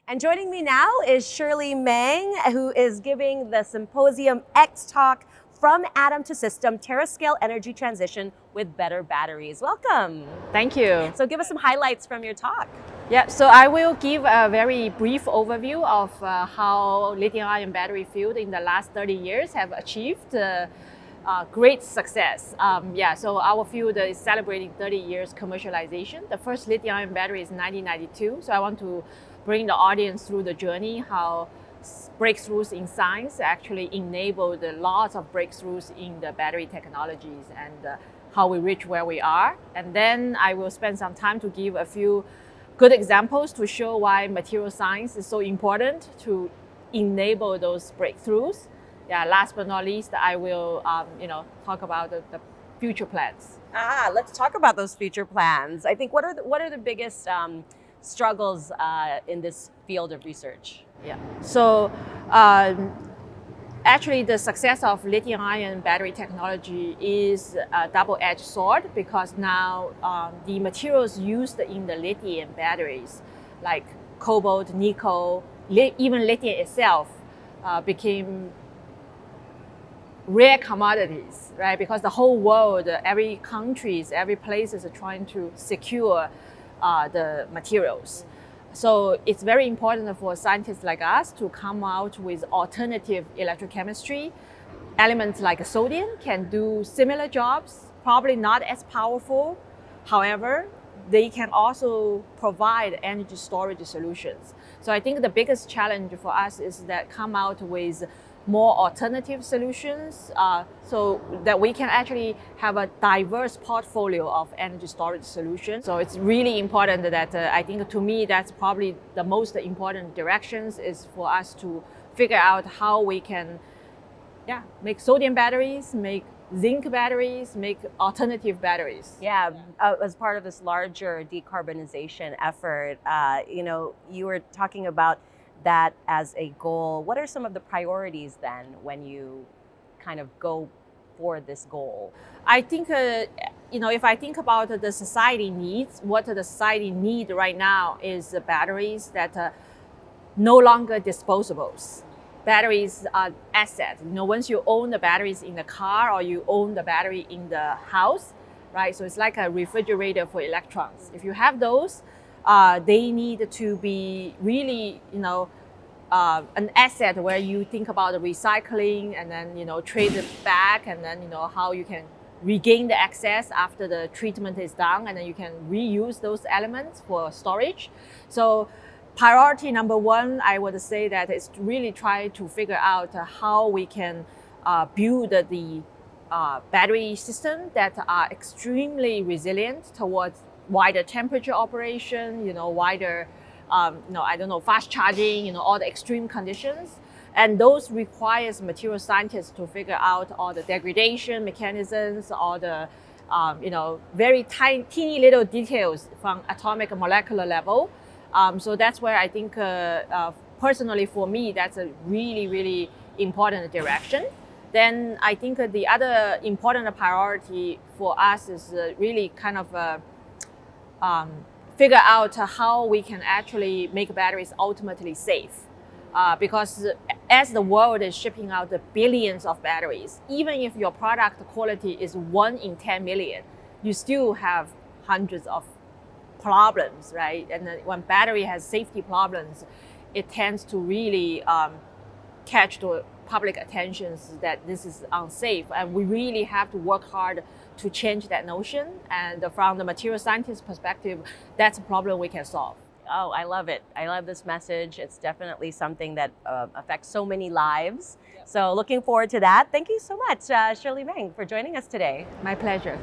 And joining me now is Shirley Meng, who is giving the Symposium X talk from atom to system, Tera-Scale energy transition with better batteries. Welcome. Thank you. So give us some highlights from your talk. Yeah, so I will give a very brief overview of how lithium-ion battery field in the last 30 years have achieved great success. So our field is celebrating 30 years commercialization. The first lithium-ion battery is 1992. So I want to bring the audience through the journey, how breakthroughs in science actually enabled lots of breakthroughs in the battery technologies and how we reach where we are. And then I will spend some time to give a few good examples to show why material science is so important to enable those breakthroughs. Yeah, last but not least, I will talk about the future plans. Let's talk about those future plans. I think what are the biggest struggles in this field of research? Yeah. So actually, the success of lithium-ion battery technology is a double-edged sword because now the materials used in the lithium batteries, like cobalt, nickel, even lithium itself, became rare commodities, right? Because the whole world, every countries, every place is trying to secure the materials. So it's very important for scientists like us to come out with alternative electrochemistry. Elements like sodium can do similar jobs, probably not as powerful. However, they can also provide energy storage solutions. So I think the biggest challenge for us is that come out with more alternative solutions so that we can actually have a diverse portfolio of energy storage solutions. So it's really important that I think to me that's probably the most important directions is for us to figure out how we can make sodium batteries, make zinc batteries, make alternative batteries. Yeah, as part of this larger decarbonization effort, you were talking about that as a goal. What are some of the priorities then when you kind of go for this goal? I think, if I think about the society needs, what the society need right now is batteries that are no longer disposables. Batteries are assets. Once you own the batteries in the car or you own the battery in the house, right? So it's like a refrigerator for electrons. If you have those, they need to be really, an asset where you think about the recycling and then, trade it back and then, how you can regain the access after the treatment is done and then you can reuse those elements for storage. So priority number one, I would say that is to really try to figure out how we can build the battery system that are extremely resilient towards wider temperature operation, wider, fast charging, all the extreme conditions. And those requires material scientists to figure out all the degradation mechanisms, all the, very teeny little details from atomic and molecular level. So that's where I think, personally for me, that's a really, really important direction. Then I think the other important priority for us is really kind of figure out how we can actually make batteries ultimately safe. Because as the world is shipping out the billions of batteries, even if your product quality is 1 in 10 million, you still have hundreds of problems, right? And then when battery has safety problems, it tends to really catch the public attention that this is unsafe. And we really have to work hard to change that notion. And from the material scientist perspective, that's a problem we can solve. Oh, I love it. I love this message. It's definitely something that affects so many lives. Yep. So looking forward to that. Thank you so much, Shirley Meng, for joining us today. My pleasure.